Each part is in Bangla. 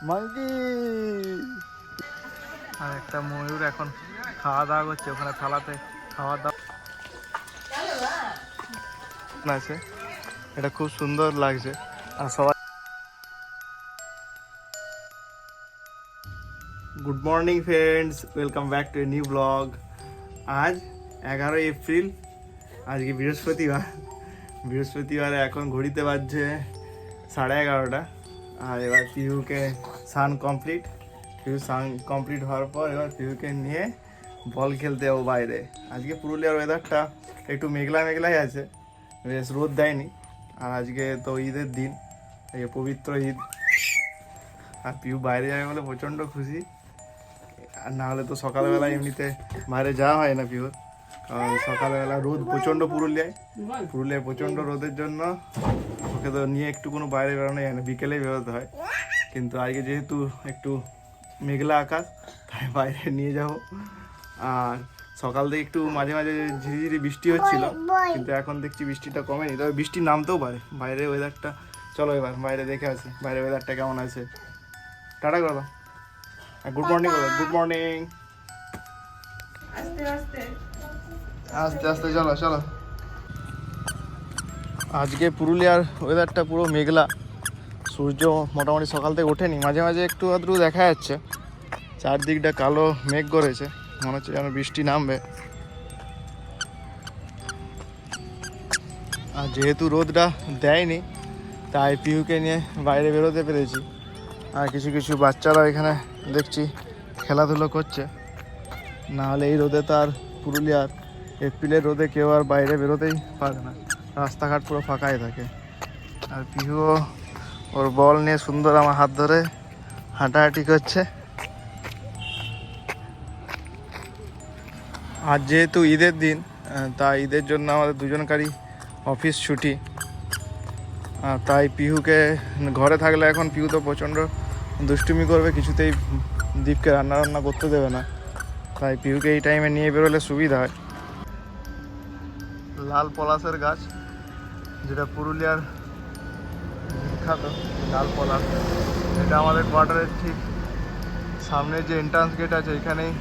মাঙ্কি আর একটা ময়ূর এখন খাওয়া দাওয়া করছে ওখানে থালাতে খাওয়া দাওয়া আছে। এটা খুব সুন্দর লাগছে। আর সবাই good morning friends, welcome back to a new blog. আজ 11 এপ্রিল, আজকে বৃহস্পতিবারে এখন ঘড়িতে বাজছে 11:30। আর এবার পিহুকে স্নান কমপ্লিট হওয়ার পর এবার পিহুকে নিয়ে বল খেলতে যাবো বাইরে। আজকে পুরুলিয়ার ওয়েদারটা একটু মেঘলা মেঘলাই আছে, বেশ রোদ দেয়নি। আর আজকে তো ঈদের দিন, এই পবিত্র ঈদ। আর পিহু বাইরে যাবে বলে প্রচণ্ড খুশি। আর না হলে তো সকালবেলা এমনিতে বাইরে যাওয়া হয় না পিহুর, কারণ সকালবেলা রোদ প্রচণ্ড। পুরুলিয়ায় প্রচণ্ড রোদের জন্য ওকে তো নিয়ে একটু কোনো বাইরে বেরোনো যায় না, বিকেলেই বেরোতে হয়। কিন্তু আজকে যেহেতু একটু মেঘলা আকাশ, তাই বাইরে নিয়ে যাব। আর সকাল থেকে একটু মাঝে মাঝে ঝিরিঝিরি বৃষ্টি হচ্ছিল, কিন্তু এখন দেখছি বৃষ্টিটা কমেনি, তবে বৃষ্টি নামতেও পারে। বাইরে ওয়েদারটা, চলো এবার বাইরে দেখে আসি বাইরে ওয়েদারটা কেমন আছে। টাটা করো, গুড মর্নিং বলো। Good morning. আস্তে আস্তে চলো চলো। আজকে পুরুলিয়ার ওয়েদারটা পুরো মেঘলা, সূর্য মোটামুটি সকাল থেকে ওঠেনি, মাঝে মাঝে একটু আধটু দেখা যাচ্ছে। চারদিকটা কালো মেঘ করেছে, মনে হচ্ছে যেন বৃষ্টি নামবে। আর যেহেতু রোদটা দেয়নি, তাই পিহুকে নিয়ে বাইরে বেরোতে পেরেছি। আর কিছু কিছু বাচ্চারা এখানে দেখছি খেলাধুলো করছে। না হলে এই রোদে তো আর পুরুলিয়ার এপ্রিলের রোদে কেউ আর বাইরে বেরোতেই পারে না, রাস্তাঘাট পুরো ফাঁকাই থাকে। আর পিহুও ওর বল নিয়ে সুন্দর আমার হাত ধরে হাঁটাহাঁটি করছে। আর যেহেতু ঈদের দিন, তাই ঈদের জন্য আমাদের দুজনকারই অফিস ছুটি। তাই পিহুকে ঘরে থাকলে এখন পিহু তো প্রচণ্ড দুষ্টুমি করবে, কিছুতেই দীপকে রান্না করতে দেবে না। তাই পিহুকে এই টাইমে নিয়ে বেরোলে সুবিধা হয়। লাল পলাশের গাছ, যেটা পুরুলিয়ার বিখ্যাত লাল পলাশ, এটা আমাদের কোয়ার্টারের ঠিক সামনে যে এন্ট্রান্স গেট আছে এখানেই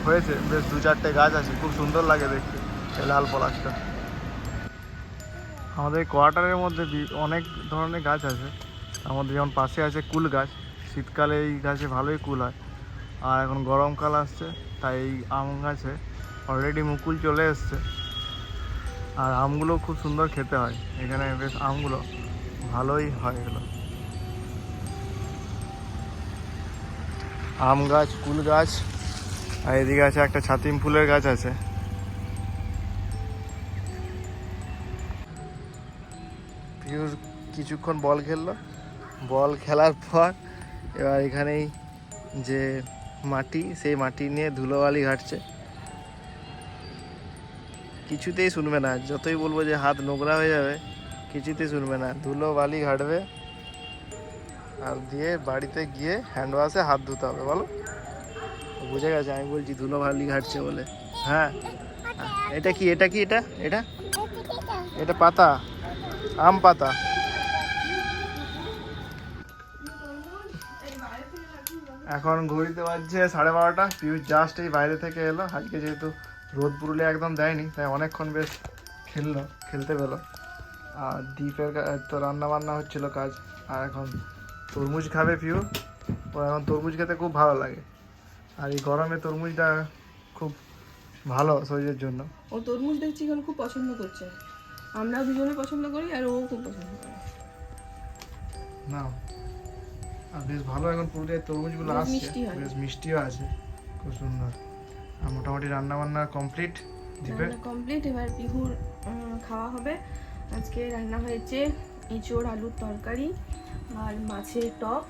হয়েছে। বেশ 2-4টে গাছ আছে, খুব সুন্দর লাগে দেখতে এই লাল পলাশটা। আমাদের কোয়ার্টারের মধ্যে অনেক ধরনের গাছ আছে। আমাদের যেমন পাশে আছে কুল গাছ, শীতকালে এই গাছে ভালোই কুল হয়। আর এখন গরমকাল আসছে, তাই এই আম গাছে অলরেডি মুকুল চলে এসছে। আর আমগুলো খুব সুন্দর খেতে হয়, এখানে বেশ আমগুলো ভালোই হয়। এগুলো আম গাছ, কুল গাছ, আর এদিকে আছে একটা ছাতিম ফুলের গাছ আছে। পিউর কিছুক্ষণ বল খেললো, বল খেলার পর এবার এখানেই যে মাটি, সেই মাটি নিয়ে ধুলোবালি ঘাটছে। কিছুতেই শুনবে না, যতই বলবো যে হাত নোংরা হয়ে যাবে, কিছুতেই শুনবে না। ধুলো বালি ঘাটবে, আর দিয়ে বাড়িতে গিয়ে হ্যান্ড ওয়াশে হাত ধুতে হবে। বলো, বুঝে গেছে আমি বলছি ধুলো বালি ঘাটছে বলে। হ্যাঁ, এটা কি এটা কি এটা এটা এটা পাতা, আম পাতা। এখন ঘড়িতে বাজছে 12:30। পিউ জাস্ট এই বাইরে থেকে এলো। আজকে যেহেতু রোদ পুরুলিয়া একদম দেয়নি, তাই অনেকক্ষণ বেশ খেলতে পেলো। আর দ্বীপের তো রান্না বান্না হচ্ছিলো কাজ। আর এখন তরমুজ খাবে পিউ, ও এখন তরমুজ খেতে খুব ভালো লাগে। আর এই গরমে তরমুজটা খুব ভালো শরীরের জন্য। ও তরমুজ দেখছি এখন খুব পছন্দ করছে, আমরা দুজনে পছন্দ করি আর ও খুব পছন্দ করে। না, আর বেশ ভালো এখন পুরুলিয়ার তরমুজগুলো আসছে, বেশ মিষ্টিও আছে, খুব সুন্দর। আর মোটামুটি রান্না বান্না কমপ্লিট, কমপ্লিট। এবার পিহুর খাওয়া হবে। আজকে রান্না হয়েছে এঁচোড় আলুর তরকারি, আর মাছের টক,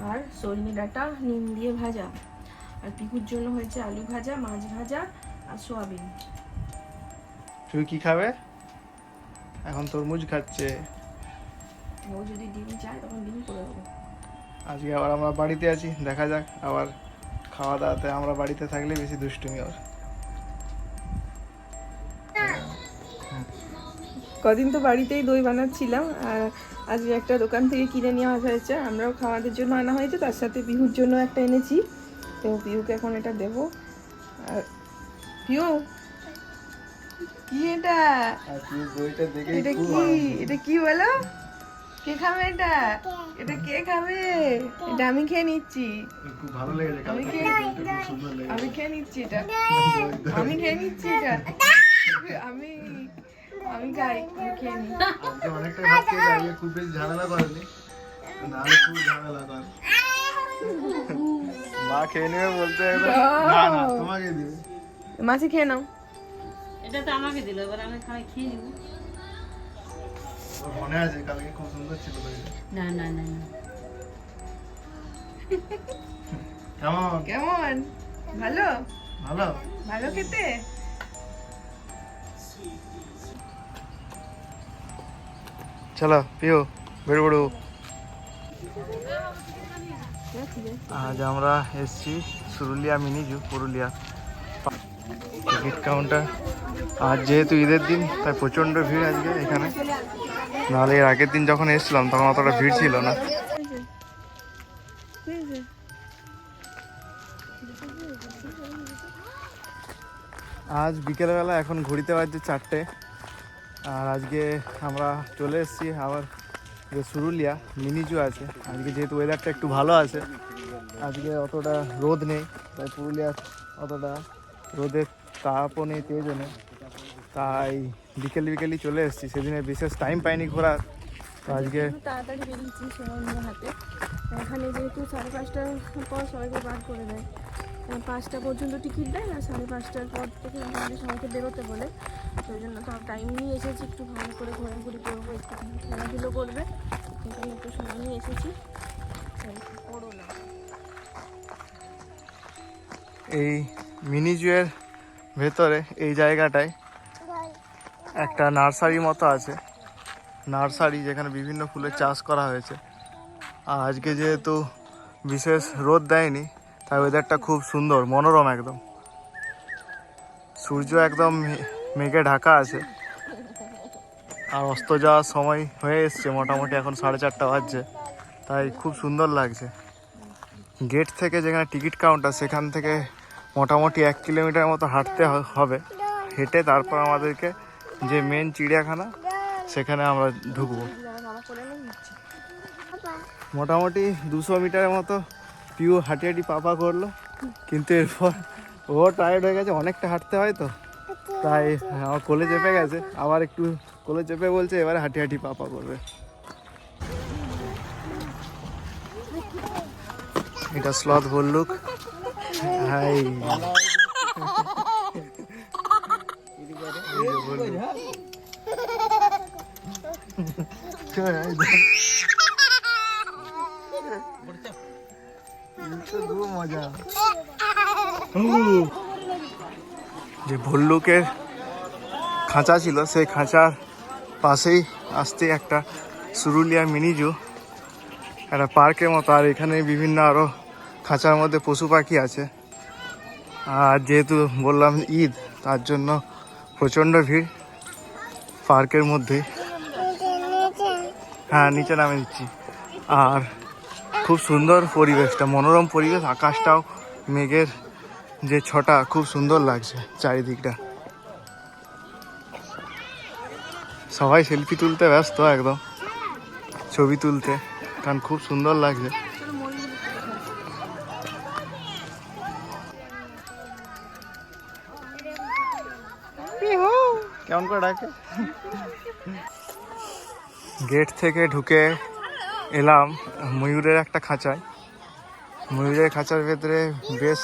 আর সজনে ডাঁটা নিম দিয়ে ভাজা। আর পিহুর জন্য হয়েছে আলু ভাজা, মাছ ভাজা আর সোয়াবিন। তুই কি খাবে? এখন তরমুজ খাচ্ছে। ও যদি ডিম চায় তখন ডিম করে দেবো। আজকে আবার আমরা বাড়িতে আছি, দেখা যাক। আবার খাওয়া দাওয়াতে আমরা বাড়িতে থাকলে বেশি দুষ্টুমি ওর। কদিন তো বাড়িতেই দই বানাচ্ছিলাম, আর আজকে একটা দোকান থেকে কিনে নিয়ে আসা হয়েছে, আমরাও খাওয়াদের জন্য আনা হয়েছে, তার সাথে পিহুর জন্য একটা এনেছি। তো পিহুকে এখন এটা দেবো। আর পিহু, কি এটা? এটা কি? এটা কি বলো? কে খাবে এটা? এটা কে খাবে? এটা আমি খেয়ে নিচ্ছি। খুব ভালো লেগেছে, আমি কালকে খেয়ে খুব সুন্দর লেগেছে। আমি খেয়ে নিচ্ছি এটা। আমি খেয়ে নিচ্ছি এটা। আমি আমি খাই, আমি খেয়ে নি। আজকে অনেকটা ভাত খেয়েছে, আজকে খুব বেশি ঝামেলা করেনি, নাহলে খুব ঝামেলা করে। মা খেয়ে নেবে বলতে একদম, না না তোমাকে দিবে। মাছি খেয়ে নাও। এটা তো আমাকে দিল, এবার আমি খেয়ে নিব। ওর মনে আছে কালকে খুব সুন্দর ছিল দইটা। না না না না, কেমন? কেমন? ভালো? ভালো? ভালো খেতে? চলো পিও বেরো বেরো। আজ আমরা এসছি Surulia mini zoo, Purulia. Ticket counter, আজ যেহেতু ঈদের দিন তাই প্রচণ্ড ভিড় আজকে এখানে, নাহলে এর আগের দিন যখন এসেছিলাম তখন অতটা ভিড় ছিল না। আজ বিকেলবেলা, এখন ঘড়িতে বাজছে 4টে, আর আজকে আমরা চলে এসেছি আবার যে সুরুলিয়া মিনি জু আছে। আজকে যেহেতু ওয়েদারটা একটু ভালো আছে, আজকে অতটা রোদ নেই, তাই পুরুলিয়ার অতটা রোদের তাপও নেই, তেজও নেই, তাই বিকেলই চলে এসেছি। সেদিনে বিশেষ টাইম পাইনি ঘোরার, তো আজকে তাড়াতাড়ি বেরিয়েছি সময় হাতে। এখানে যেহেতু 5:30টার পর সবাইকে বার করে দেয়, 5টা পর্যন্ত টিকিট দেয়, আর 5:30টার পর থেকে আমাদের সবাইকে বেরোতে বলে। সেই জন্য তো টাইম নিয়ে এসেছি, একটু ভালো করে ঘোরাঘুরি করবো, একটু খেলাধুলো করবে, সেখানে একটু সময় নিয়ে এসেছি। পড়ো না। এই মিনি জুয়ের ভেতরে এই জায়গাটায় একটা নার্সারি মতো আছে, নার্সারি যেখানে বিভিন্ন ফুলের চাষ করা হয়েছে। আর আজকে যেহেতু বিশেষ রোদ দেয়নি, তাই ওয়েদারটা খুব সুন্দর, মনোরম একদম। সূর্য একদম মেঘে ঢাকা আছে, আর অস্ত যাওয়ার সময় হয়ে এসছে, মোটামুটি এখন 4:30 বাজছে, তাই খুব সুন্দর লাগছে। গেট থেকে যেখানে টিকিট কাউন্টার, সেখান থেকে মোটামুটি 1 কিলোমিটার মতো হাঁটতে হবে। হেঁটে তারপর আমাদেরকে যে মেন চিড়িয়াখানা, সেখানে আমরা ঢুকবো। মোটামুটি 200 মিটারের মতো পিউ হাঁটি পাপা করলো, কিন্তু এরপর ও টায়ার্ড হয়ে গেছে, অনেকটা হাঁটতে হয় তো, তাই আমার কোলে চেপে গেছে, আবার একটু কোলে চেপে বলছে এবারে হাঁটি পাপা করবে। এটা স্লথ ভল্লুক। হাই মজা। যে ভল্লুকের খাঁচা ছিল, সেই খাঁচার পাশেই আসতে একটা সুরুলিয়া মিনি জু, একটা পার্কের মতো, আর এখানে বিভিন্ন আরও খাঁচার মধ্যে পশু পাখি আছে। আর যেহেতু বললাম ঈদ, তার জন্য প্রচণ্ড ভিড় পার্কের মধ্যে। হ্যাঁ, নিচে নামে দিচ্ছি। আর খুব সুন্দর পরিবেশটা, মনোরম পরিবেশ, আকাশটাও মেঘের যে ছটা, খুব সুন্দর লাগছে চারিদিকটা। সবাই সেলফি তুলতে ব্যস্ত, একদম ছবি তুলতে, কারণ খুব সুন্দর লাগছে। কেমন করে ডাকে। গেট থেকে ঢুকে এলাম ময়ূরের একটা খাঁচায়। ময়ূরের খাঁচার ভেতরে বেশ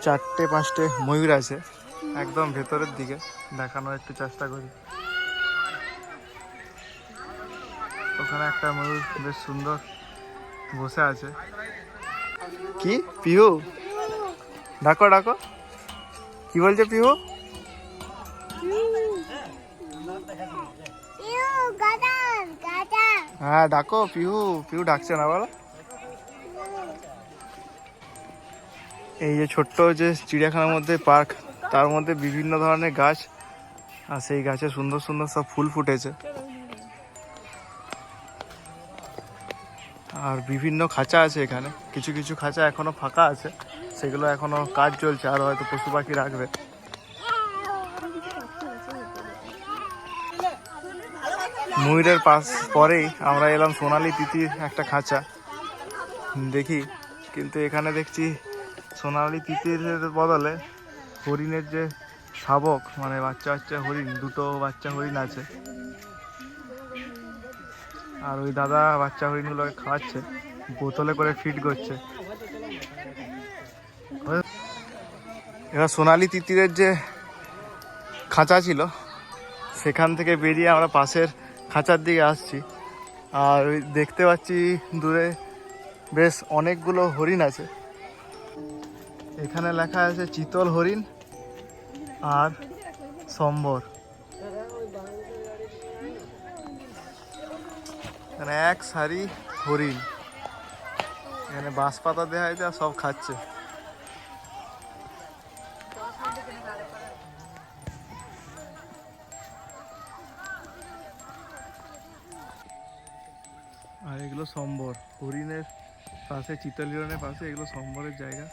4-5টে ময়ূর আছে, একদম ভেতরের দিকে দেখানোর একটু চেষ্টা করি। ওখানে একটা ময়ূর বেশ সুন্দর বসে আছে। কি পিহু? ডাকো ডাকো, কি বলছে পিহু? হ্যাঁ ডাকো, পিহু পিহু ডাকছে না, বলো। এই যে ছোট্ট যে চিড়িয়াখানার মধ্যে পার্ক, তার মধ্যে বিভিন্ন ধরনের গাছ আর সেই গাছে সুন্দর সুন্দর সব ফুল ফুটেছে। আর বিভিন্ন খাঁচা আছে এখানে, কিছু কিছু খাঁচা এখনো ফাঁকা আছে, সেগুলো এখনো কাজ চলছে, আর হয়তো পশু পাখি রাখবে। ময়ূরের পাশ পরেই আমরা এলাম সোনালী তিতির একটা খাঁচা দেখি, কিন্তু এখানে দেখছি সোনালী তিতির বদলে হরিণের যে শাবক, মানে বাচ্চা বাচ্চা হরিণ, দুটো বাচ্চা হরিণ আছে। আর ওই দাদা বাচ্চা হরিণগুলোকে খাওয়াচ্ছে, বোতলে করে ফিড করছে। এবার সোনালী তিতিরের যে খাঁচা ছিল সেখান থেকে বেরিয়ে আমরা পাশের খাঁচার দিকে আসছি। আর ওই দেখতে পাচ্ছি দূরে বেশ অনেকগুলো হরিণ আছে। এখানে লেখা আছে চিতল হরিণ আর সম্বর। এখানে এক সারি হরিণ, এখানে বাঁশ পাতা দেওয়া হয়েছে আর সব খাচ্ছে। আর এগুলো সম্বর, হরিণের পাশে, চিতল হরিণের পাশে এগুলো সম্বরের জায়গা,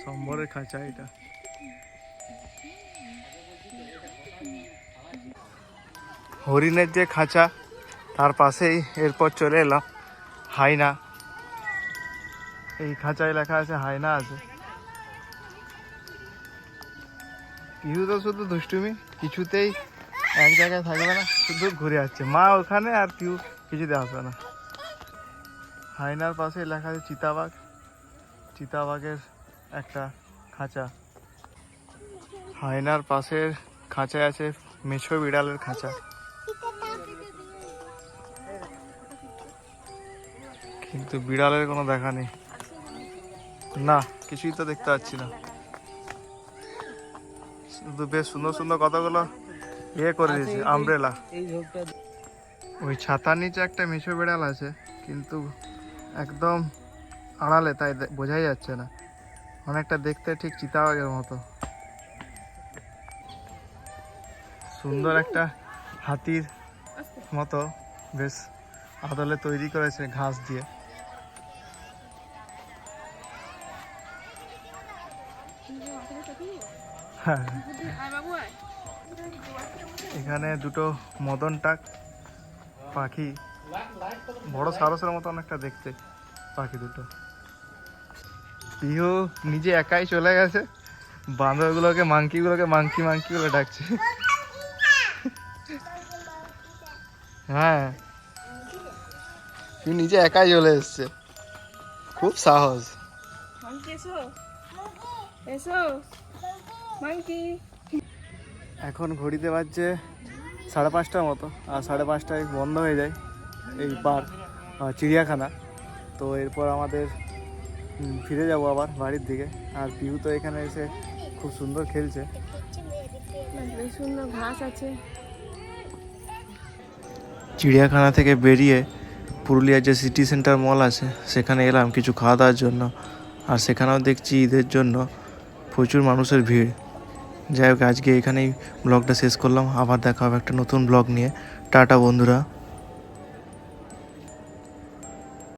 সম্বরের খাঁচা এটা। হরিণের যে খাঁচা তার পাশেই এরপর চলে এলাম হায়না। এই খাঁচায় লেখা আছে হায়না আছে। পিহু তো শুধু দুষ্টুমি, কিছুতেই এক জায়গায় থাকবে না, শুধু ঘুরে যাচ্ছে। মা ওখানে আর পিহু কিছুতে আসবে না। হায়নার পাশে লেখা আছে চিতাবাঘ, চিতাবাঘের একটা খাঁচা। হায়নার পাশের খাঁচায় আছে মেছো বিড়ালের খাঁচা, কিন্তু বিড়ালের কোনো দেখা নেই। না, কিছুই তো দেখতে পাচ্ছি না, শুধু বেশ সুন্দর সুন্দর কতগুলো ইয়ে করে দিয়েছে আমব্রেলা। ওই ছাতার নিচে একটা মেছো বিড়াল আছে, কিন্তু একদম আড়ালে, তাই বোঝাই যাচ্ছে না। অনেকটা দেখতে ঠিক চিতাবাঘের মতো। সুন্দর একটা হাতির মতো বেশ আদলে তৈরি করেছে ঘাস দিয়ে। হ্যাঁ, এখানে দুটো মদন টাক পাখি, বড় সারসের মতো অনেকটা দেখতে পাখি দুটো। পিহু নিজে একাই চলে গেছে, বাঁদরগুলোকে মাংকিগুলোকে মাংকি মাংকি বলে ডাকছে। হ্যাঁ, তুই নিজে একাই চলে এসছে, খুব সাহস। এখন ঘড়িতে বাজছে 5:30টার মতো, আর 5:30টায় বন্ধ হয়ে যায় এই পার্ক, চিড়িয়াখানা। তো এরপর আমাদের ফিরে যাব আবার বাড়ির দিকে। আর পিহু তো এখানে এসে খুব সুন্দর খেলছে, সুন্দর ঘাস আছে। চিড়িয়াখানা থেকে বেরিয়ে পুরুলিয়ার যে সিটি সেন্টার মল আছে সেখানে এলাম কিছু খাওয়া দাওয়ার জন্য। আর সেখানেও দেখছি ঈদের জন্য প্রচুর মানুষের ভিড়। যাই হোক, আজকে এখানেই ব্লগটা শেষ করলাম, আবার দেখা হবে একটা নতুন ব্লগ নিয়ে। টাটা বন্ধুরা।